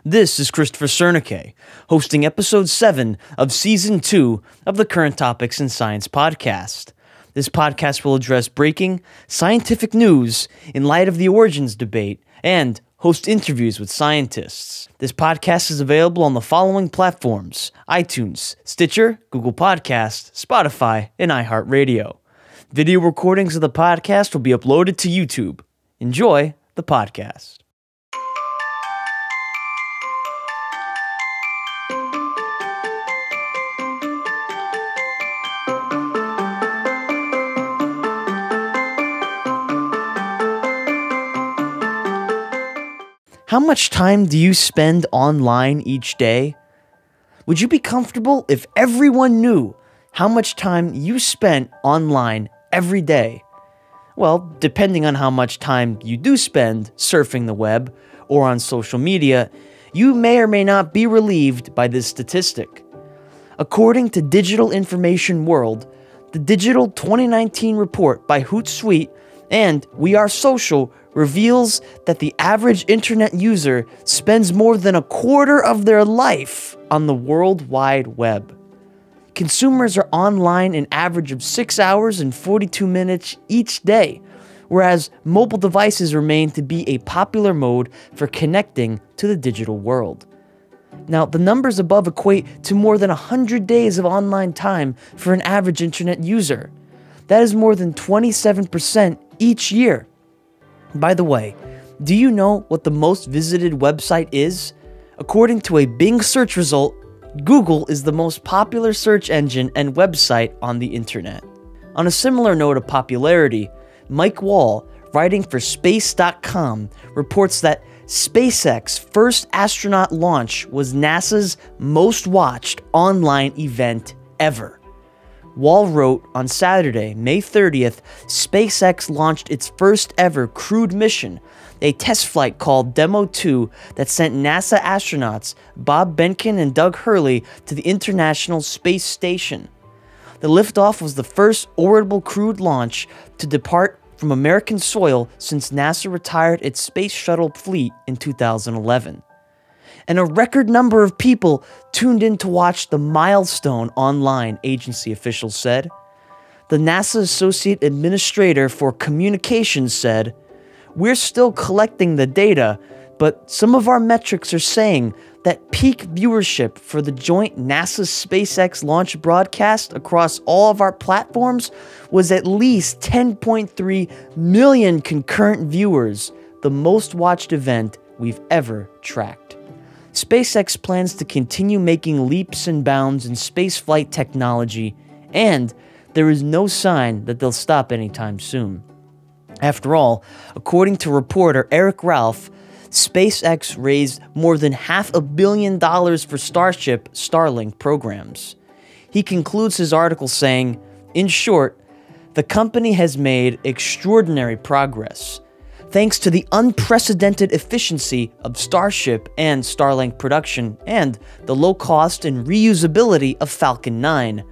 This is Christopher Sernaque, hosting episode 7 of season 2 of the Current Topics in Science podcast. This podcast will address breaking scientific news in light of the origins debate and host interviews with scientists. This podcast is available on the following platforms: iTunes, Stitcher, Google Podcasts, Spotify, and iHeartRadio. Video recordings of the podcast will be uploaded to YouTube. Enjoy the podcast. How much time do you spend online each day? Would you be comfortable if everyone knew how much time you spent online every day? Well, depending on how much time you do spend surfing the web or on social media, you may or may not be relieved by this statistic. According to Digital Information World, the Digital 2019 report by Hootsuite and We Are Social reveals that the average internet user spends more than a quarter of their life on the World Wide Web. Consumers are online an average of 6 hours and 42 minutes each day, whereas mobile devices remain to be a popular mode for connecting to the digital world. Now, the numbers above equate to more than 100 days of online time for an average internet user. That is more than 27% each year. By the way, do you know what the most visited website is? According to a Bing search result, Google is the most popular search engine and website on the internet. On a similar note of popularity, Mike Wall, writing for Space.com, reports that SpaceX's first astronaut launch was NASA's most watched online event ever. Wall wrote on Saturday, May 30th, SpaceX launched its first ever crewed mission, a test flight called Demo 2 that sent NASA astronauts Bob Behnken and Doug Hurley to the International Space Station. The liftoff was the first orbital crewed launch to depart from American soil since NASA retired its space shuttle fleet in 2011. And a record number of people tuned in to watch the milestone online, agency officials said. The NASA Associate Administrator for Communications said, "We're still collecting the data, but some of our metrics are saying that peak viewership for the joint NASA-SpaceX launch broadcast across all of our platforms was at least 10.3 million concurrent viewers, the most watched event we've ever tracked." SpaceX plans to continue making leaps and bounds in spaceflight technology, and there is no sign that they'll stop anytime soon. After all, according to reporter Eric Ralph, SpaceX raised more than $500 million for Starlink programs. He concludes his article saying, in short, the company has made extraordinary progress. Thanks to the unprecedented efficiency of Starship and Starlink production and the low cost and reusability of Falcon 9,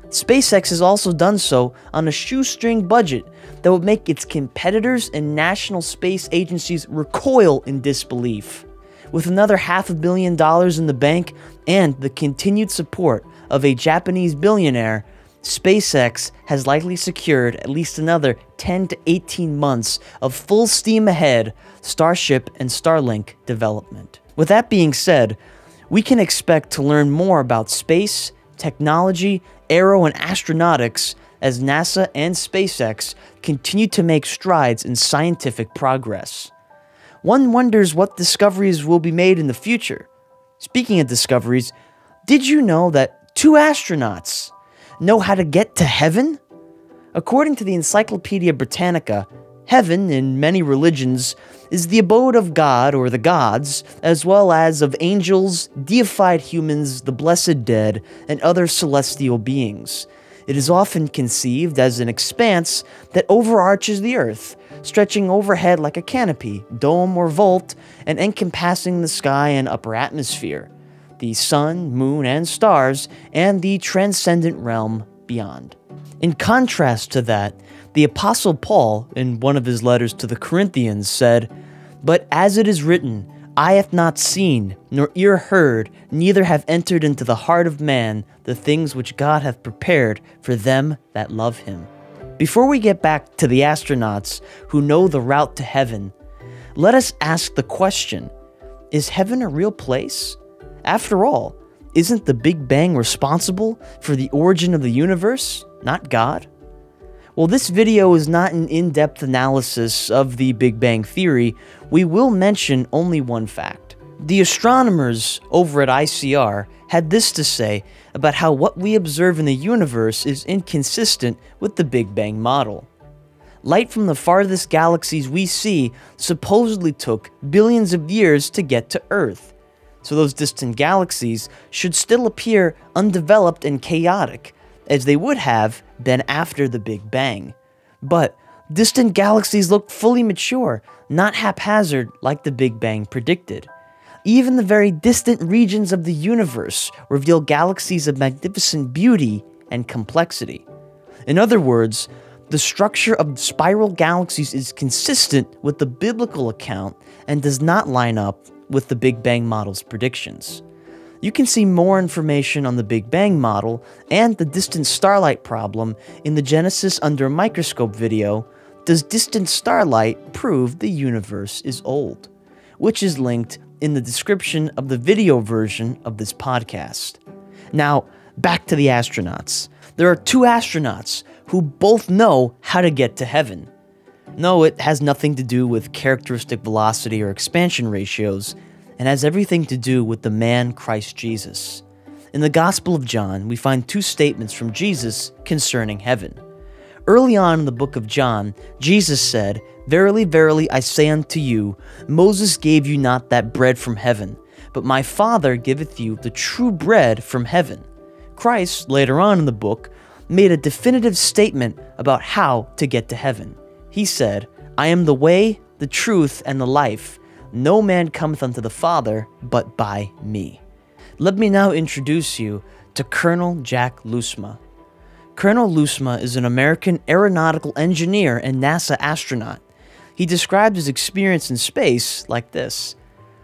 SpaceX has also done so on a shoestring budget that would make its competitors and national space agencies recoil in disbelief. With another $500 million in the bank and the continued support of a Japanese billionaire, SpaceX has likely secured at least another 10 to 18 months of full steam ahead Starship and Starlink development. With that being said, we can expect to learn more about space, technology, aero, and astronautics as NASA and SpaceX continue to make strides in scientific progress. One wonders what discoveries will be made in the future. Speaking of discoveries, did you know that 2 astronauts know how to get to heaven? According to the Encyclopedia Britannica, heaven, in many religions, is the abode of God or the gods, as well as of angels, deified humans, the blessed dead, and other celestial beings. It is often conceived as an expanse that overarches the earth, stretching overhead like a canopy, dome, or vault, and encompassing the sky and upper atmosphere, the sun, moon, and stars, and the transcendent realm beyond. In contrast to that, the Apostle Paul, in one of his letters to the Corinthians, said, "But as it is written, eye hath not seen, nor ear heard, neither have entered into the heart of man the things which God hath prepared for them that love him. Before we get back to the astronauts who know the route to heaven, let us ask the question, is heaven a real place? After all, isn't the Big Bang responsible for the origin of the universe, not God? While this video is not an in-depth analysis of the Big Bang Theory, we will mention only one fact. The astronomers over at ICR had this to say about how what we observe in the universe is inconsistent with the Big Bang model. Light from the farthest galaxies we see supposedly took billions of years to get to Earth, so those distant galaxies should still appear undeveloped and chaotic, as they would have been after the Big Bang. But distant galaxies look fully mature, not haphazard like the Big Bang predicted. Even the very distant regions of the universe reveal galaxies of magnificent beauty and complexity. In other words, the structure of spiral galaxies is consistent with the biblical account and does not line up with the Big Bang model's predictions. You can see more information on the Big Bang model and the distant starlight problem in the Genesis Under a Microscope video, Does Distant Starlight Prove the Universe is Old?, which is linked in the description of the video version of this podcast. Now, back to the astronauts. There are two astronauts who both know how to get to heaven. No, it has nothing to do with characteristic velocity or expansion ratios, and has everything to do with the man Christ Jesus. In the Gospel of John, we find two statements from Jesus concerning heaven. Early on in the book of John, Jesus said, Verily, verily, I say unto you, Moses gave you not that bread from heaven, but my Father giveth you the true bread from heaven. Christ, later on in the book, made a definitive statement about how to get to heaven. He said, I am the way, the truth, and the life. No man cometh unto the Father but by me. Let me now introduce you to Colonel Jack Loosma. Colonel Loosma is an American aeronautical engineer and NASA astronaut. He described his experience in space like this.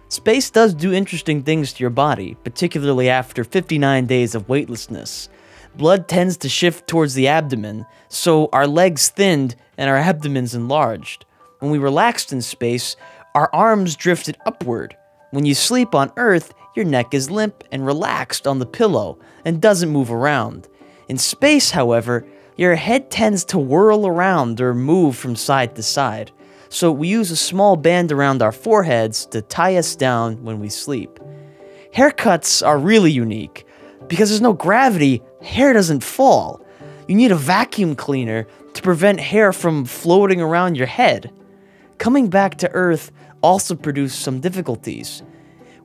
Space does do interesting things to your body, particularly after 59 days of weightlessness. Blood tends to shift towards the abdomen, so our legs thinned and our abdomens enlarged. When we relaxed in space, our arms drifted upward. When you sleep on Earth, your neck is limp and relaxed on the pillow and doesn't move around. In space, however, your head tends to whirl around or move from side to side, so we use a small band around our foreheads to tie us down when we sleep. Haircuts are really unique. Because there's no gravity, hair doesn't fall. You need a vacuum cleaner to prevent hair from floating around your head. Coming back to Earth also produced some difficulties.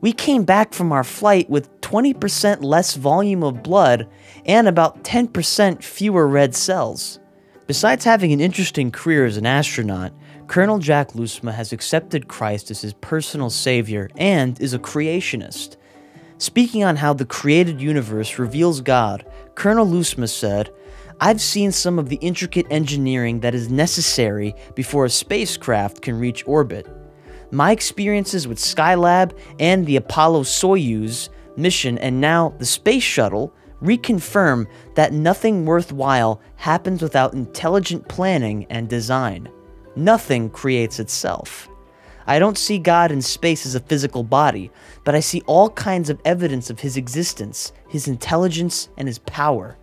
We came back from our flight with 20% less volume of blood and about 10% fewer red cells. Besides having an interesting career as an astronaut, Colonel Jack Loosma has accepted Christ as his personal savior and is a creationist. Speaking on how the created universe reveals God, Colonel Loosma said, I've seen some of the intricate engineering that is necessary before a spacecraft can reach orbit. My experiences with Skylab and the Apollo-Soyuz mission and now the Space Shuttle reconfirm that nothing worthwhile happens without intelligent planning and design. Nothing creates itself. I don't see God in space as a physical body, but I see all kinds of evidence of his existence, his intelligence, and his power.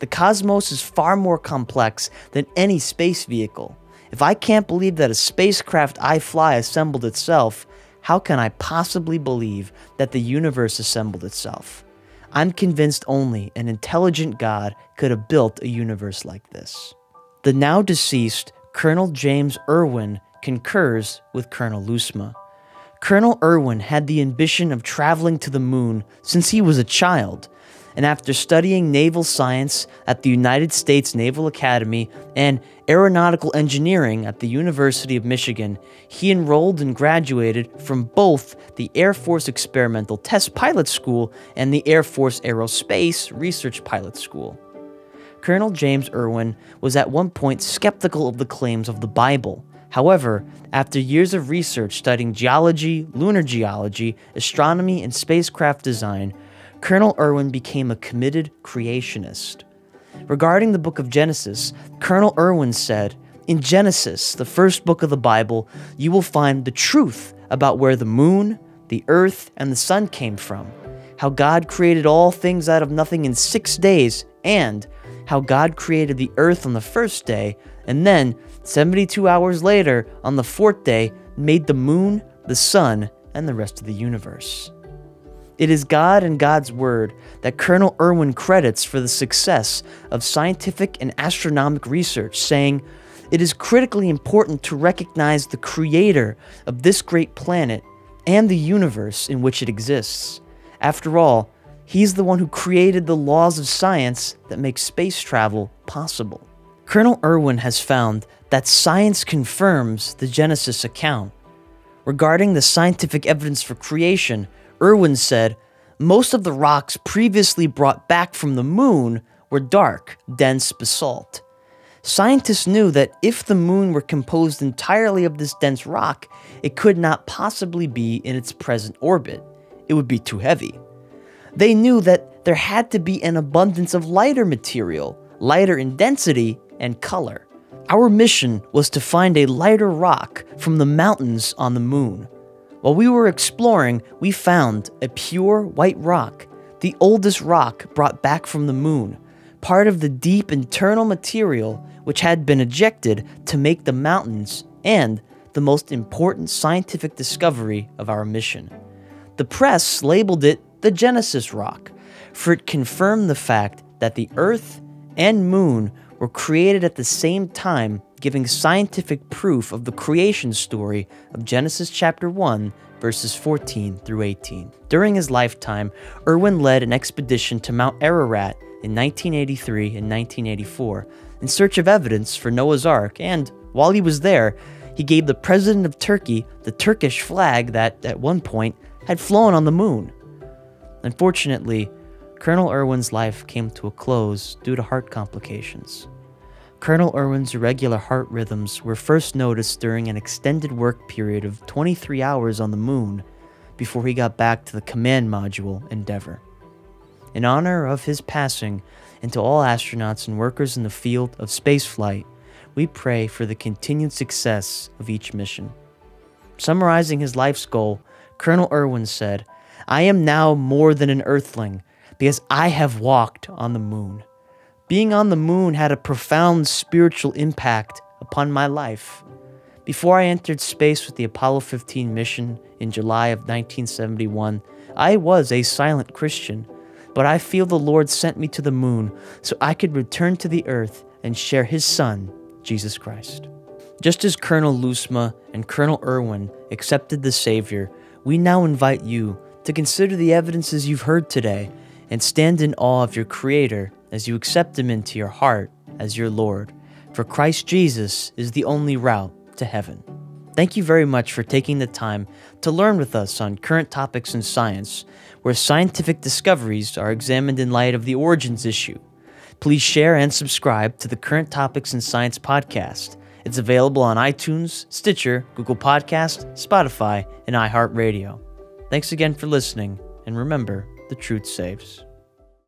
The cosmos is far more complex than any space vehicle. If I can't believe that a spacecraft I fly assembled itself, how can I possibly believe that the universe assembled itself? I'm convinced only an intelligent God could have built a universe like this. The now deceased Colonel James Irwin concurs with Colonel Loosma. Colonel Irwin had the ambition of traveling to the moon since he was a child, and after studying naval science at the United States Naval Academy and aeronautical engineering at the University of Michigan, he enrolled and graduated from both the Air Force Experimental Test Pilot School and the Air Force Aerospace Research Pilot School. Colonel James Irwin was at one point skeptical of the claims of the Bible. However, after years of research studying geology, lunar geology, astronomy, and spacecraft design, Colonel Irwin became a committed creationist. Regarding the book of Genesis, Colonel Irwin said, "In Genesis, the first book of the Bible, you will find the truth about where the moon, the earth, and the sun came from, how God created all things out of nothing in 6 days, and how God created the earth on the first day, and then 72 hours later, on the fourth day, made the moon, the sun, and the rest of the universe." It is God and God's Word that Colonel Irwin credits for the success of scientific and astronomical research, saying, "It is critically important to recognize the creator of this great planet and the universe in which it exists. After all, he's the one who created the laws of science that make space travel possible." Colonel Irwin has found that science confirms the Genesis account. Regarding the scientific evidence for creation, Irwin said, "Most of the rocks previously brought back from the moon were dark, dense basalt. Scientists knew that if the moon were composed entirely of this dense rock, it could not possibly be in its present orbit. It would be too heavy. They knew that there had to be an abundance of lighter material, lighter in density and color. Our mission was to find a lighter rock from the mountains on the moon. While we were exploring, we found a pure white rock, the oldest rock brought back from the moon, part of the deep internal material which had been ejected to make the mountains, and the most important scientific discovery of our mission. The press labeled it the Genesis Rock, for it confirmed the fact that the Earth and Moon were created at the same time, giving scientific proof of the creation story of Genesis chapter 1, verses 14 through 18. During his lifetime, Irwin led an expedition to Mount Ararat in 1983 and 1984 in search of evidence for Noah's Ark, and while he was there, he gave the president of Turkey the Turkish flag that, at one point, had flown on the moon. Unfortunately, Colonel Irwin's life came to a close due to heart complications. Colonel Irwin's irregular heart rhythms were first noticed during an extended work period of 23 hours on the moon before he got back to the command module Endeavour. In honor of his passing, and to all astronauts and workers in the field of spaceflight, we pray for the continued success of each mission. Summarizing his life's goal, Colonel Irwin said, "I am now more than an earthling because I have walked on the moon. Being on the moon had a profound spiritual impact upon my life. Before I entered space with the Apollo 15 mission in July of 1971, I was a silent Christian, but I feel the Lord sent me to the moon so I could return to the earth and share His Son, Jesus Christ." Just as Colonel Lusma and Colonel Irwin accepted the Savior, we now invite you to consider the evidences you've heard today and stand in awe of your Creator as you accept Him into your heart as your Lord, for Christ Jesus is the only route to heaven. Thank you very much for taking the time to learn with us on current topics in science, where scientific discoveries are examined in light of the origins issue. Please share and subscribe to the Current Topics in Science podcast. It's available on iTunes, Stitcher, Google Podcast, Spotify, and iHeartRadio. Thanks again for listening, and remember, the truth saves.